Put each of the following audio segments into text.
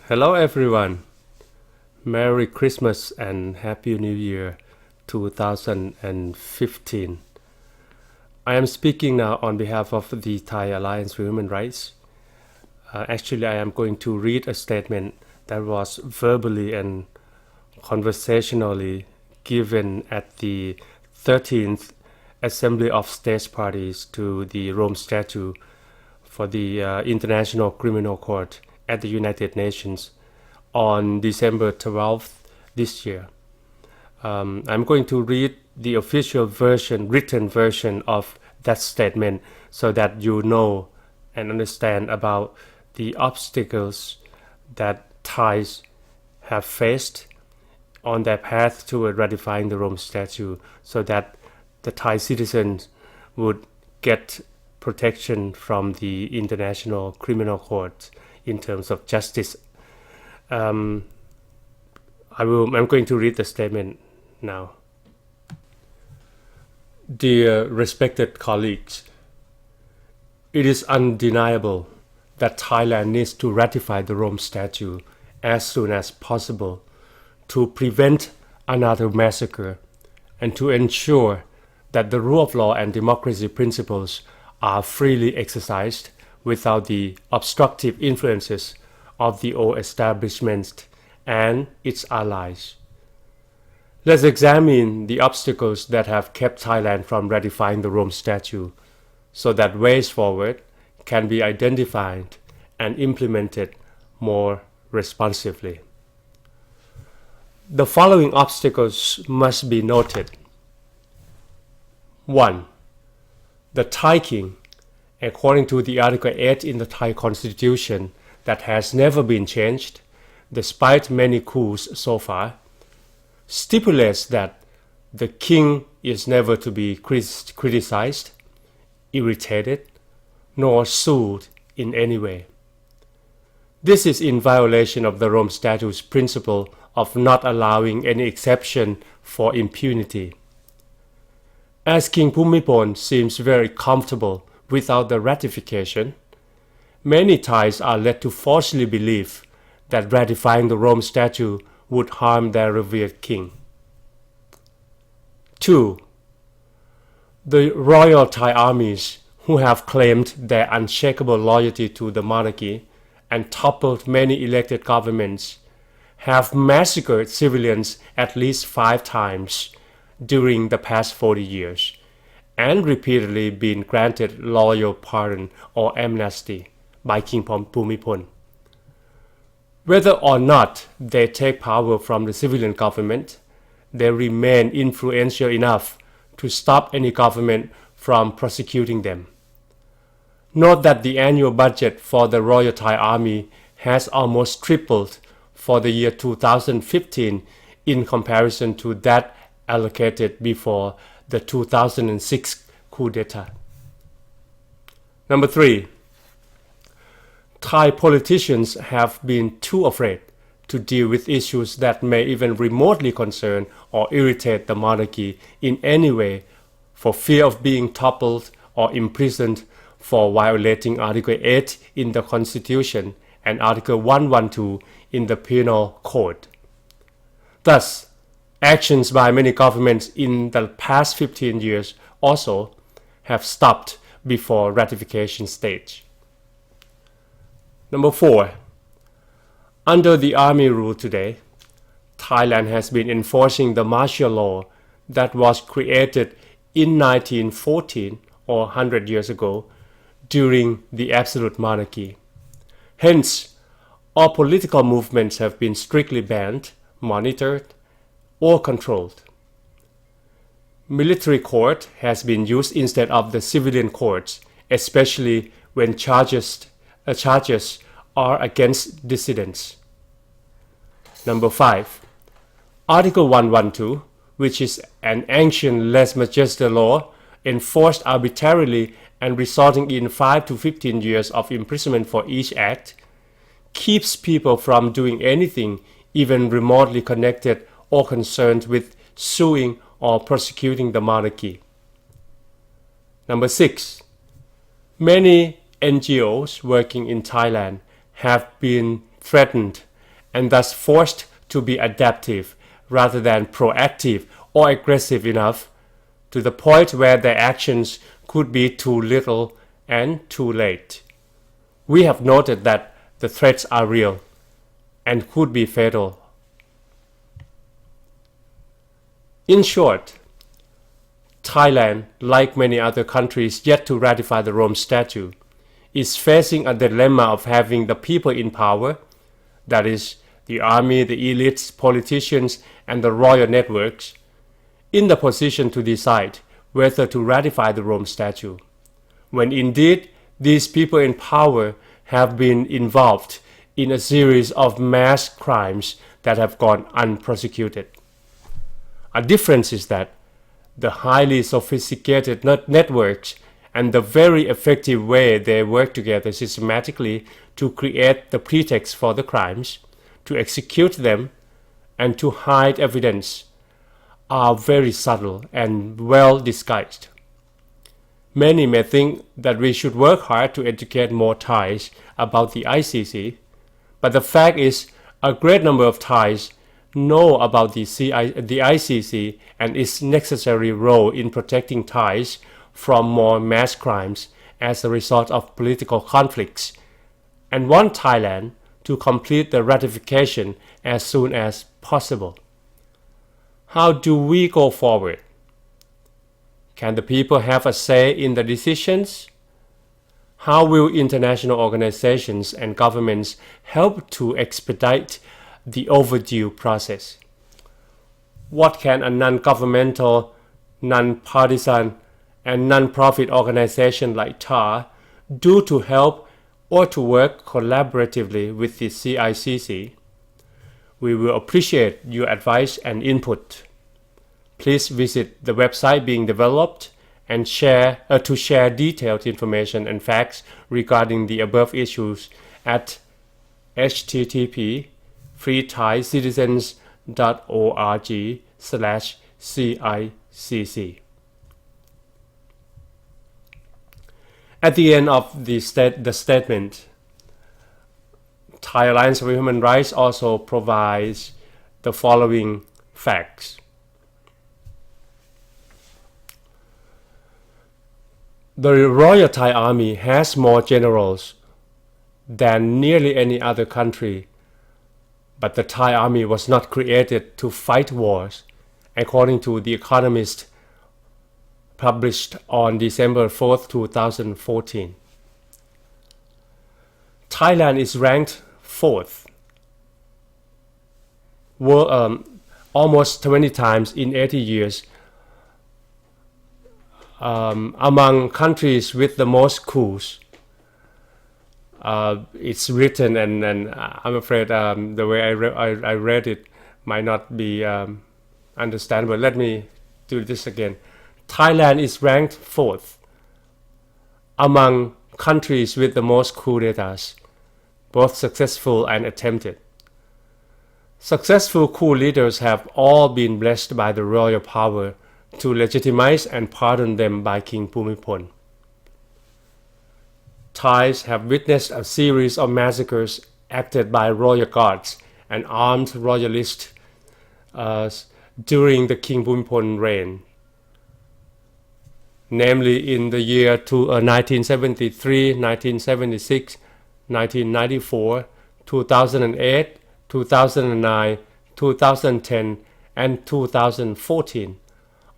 Hello everyone. Merry Christmas and Happy New Year 2015. I am speaking now on behalf of the Thai Alliance for Human Rights. Actually, I am going to read a statement that was verbally and conversationally given at the 13th Assembly of States Parties to the Rome Statute for the International Criminal Court at the United Nations on December 12th this year. I'm going to read the official version, written version of that statement so that you know and understand about the obstacles that Thais have faced on their path toward ratifying the Rome Statute so that the Thai citizens would get protection from the International Criminal Court in terms of justice. I'm going to read the statement now. Dear respected colleagues, it is undeniable that Thailand needs to ratify the Rome Statute as soon as possible to prevent another massacre and to ensure that the rule of law and democracy principles are freely exercised without the obstructive influences of the old establishment and its allies. Let's examine the obstacles that have kept Thailand from ratifying the Rome Statute so that ways forward can be identified and implemented more responsively. The following obstacles must be noted. 1. The Thai king, according to the Article 8 in the Thai Constitution that has never been changed, despite many coups so far, stipulates that the king is never to be criticized, irritated, nor sued in any way. This is in violation of the Rome Statute's principle of not allowing any exception for impunity. As King Bhumibol seems very comfortable without the ratification, many Thais are led to falsely believe that ratifying the Rome Statute would harm their revered king. 2. The Royal Thai armies, who have claimed their unshakable loyalty to the monarchy and toppled many elected governments, have massacred civilians at least 5 times during the past 40 years and repeatedly been granted royal pardon or amnesty by King Bhumibol. Whether or not they take power from the civilian government, they remain influential enough to stop any government from prosecuting them. Note that the annual budget for the Royal Thai Army has almost tripled for the year 2015 in comparison to that allocated before the 2006 coup d'etat. Number 3. Thai politicians have been too afraid to deal with issues that may even remotely concern or irritate the monarchy in any way for fear of being toppled or imprisoned for violating Article 8 in the Constitution and Article 112 in the Penal Code. Thus, actions by many governments in the past 15 years also have stopped before ratification stage. Number 4. Under the army rule today, Thailand has been enforcing the martial law that was created in 1914 or 100 years ago during the absolute monarchy. Hence, all political movements have been strictly banned, monitored, or controlled. Military court has been used instead of the civilian courts, especially when charges are against dissidents. Number 5. Article 112, which is an ancient lèse-majesté law enforced arbitrarily and resulting in 5 to 15 years of imprisonment for each act, keeps people from doing anything even remotely connected or concerned with suing or prosecuting the monarchy. Number 6. Many NGOs working in Thailand have been threatened and thus forced to be adaptive rather than proactive or aggressive enough, to the point where their actions could be too little and too late. We have noted that the threats are real and could be fatal. In short, Thailand, like many other countries yet to ratify the Rome Statute, is facing a dilemma of having the people in power, that is, the army, the elites, politicians, and the royal networks, in the position to decide whether to ratify the Rome Statute, when indeed these people in power have been involved in a series of mass crimes that have gone unprosecuted. A difference is that the highly sophisticated networks and the very effective way they work together systematically to create the pretext for the crimes, to execute them, and to hide evidence are very subtle and well disguised. Many may think that we should work hard to educate more Thais about the ICC, but the fact is a great number of Thais know about the ICC and its necessary role in protecting Thais from more mass crimes as a result of political conflicts, and want Thailand to complete the ratification as soon as possible. How do we go forward? Can the people have a say in the decisions? How will international organizations and governments help to expedite the overdue process? What can a non-governmental, non-partisan, and non-profit organization like TAHR do to help or to work collaboratively with the CICC? We will appreciate your advice and input. Please visit the website being developed and share detailed information and facts regarding the above issues at http://freethaicitizens.org/CICC. At the end of the statement, Thai Alliance for Human Rights also provides the following facts. The Royal Thai Army has more generals than nearly any other country, but the Thai Army was not created to fight wars, according to The Economist, published on December 4, 2014. Thailand is ranked 4th, almost 20 times in 80 years, among countries with the most coups. It's written, and I'm afraid the way I read it might not be understandable. Let me do this again. Thailand is ranked 4th among countries with the most coup d'etats, both successful and attempted. Successful coup leaders have all been blessed by the royal power to legitimize and pardon them by King Bhumibol. Thais have witnessed a series of massacres acted by royal guards and armed royalists during the King Bhumibol reign, namely in the year 1973, 1976, 1994, 2008, 2009, 2010, and 2014,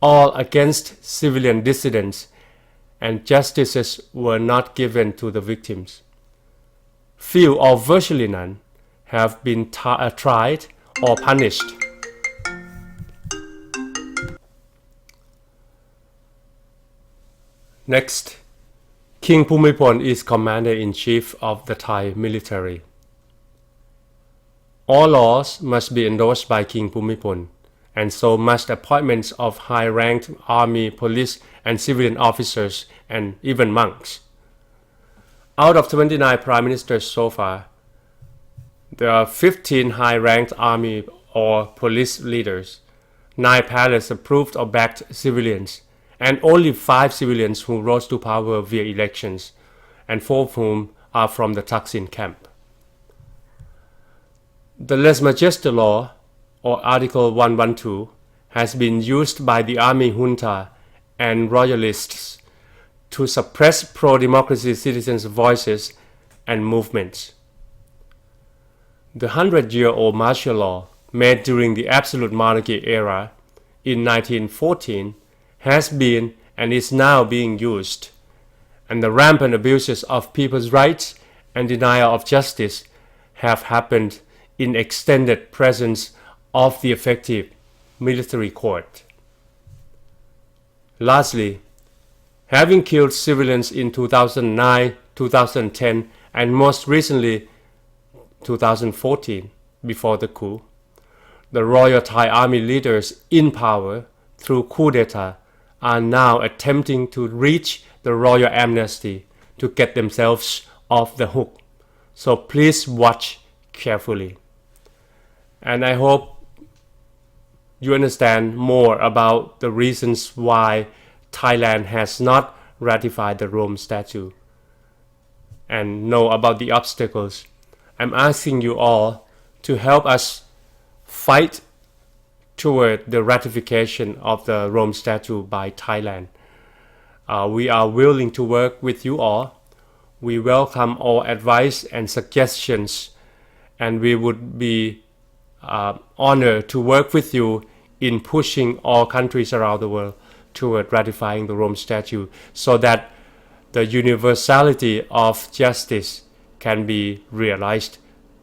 all against civilian dissidents, and justices were not given to the victims. Few or virtually none have been tried or punished. Next, King Bhumibol is Commander-in-Chief of the Thai military. All laws must be endorsed by King Bhumibol, and so must appointments of high-ranked army, police, and civilian officers, and even monks. Out of 29 prime ministers so far, there are 15 high-ranked army or police leaders, 9 palace approved or backed civilians, and only 5 civilians who rose to power via elections, and 4 of whom are from the Thaksin camp. The lèse majesté law, or Article 112, has been used by the army junta and royalists to suppress pro-democracy citizens' voices and movements. The 100-year-old martial law, made during the absolute monarchy era in 1914, has been and is now being used, and the rampant abuses of people's rights and denial of justice have happened in extended presence of the effective military court. Lastly, having killed civilians in 2009, 2010, and most recently 2014, before the coup, the Royal Thai Army leaders in power through coup d'etat are now attempting to reach the royal amnesty to get themselves off the hook. So please watch carefully. And I hope you understand more about the reasons why Thailand has not ratified the Rome Statute and know about the obstacles. I'm asking you all to help us fight toward the ratification of the Rome Statute by Thailand. We are willing to work with you all. We welcome all advice and suggestions, and we would be honored to work with you in pushing all countries around the world toward ratifying the Rome Statute so that the universality of justice can be realized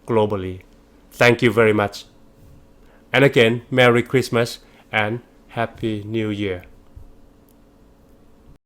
globally. Thank you very much. And again, Merry Christmas and Happy New Year.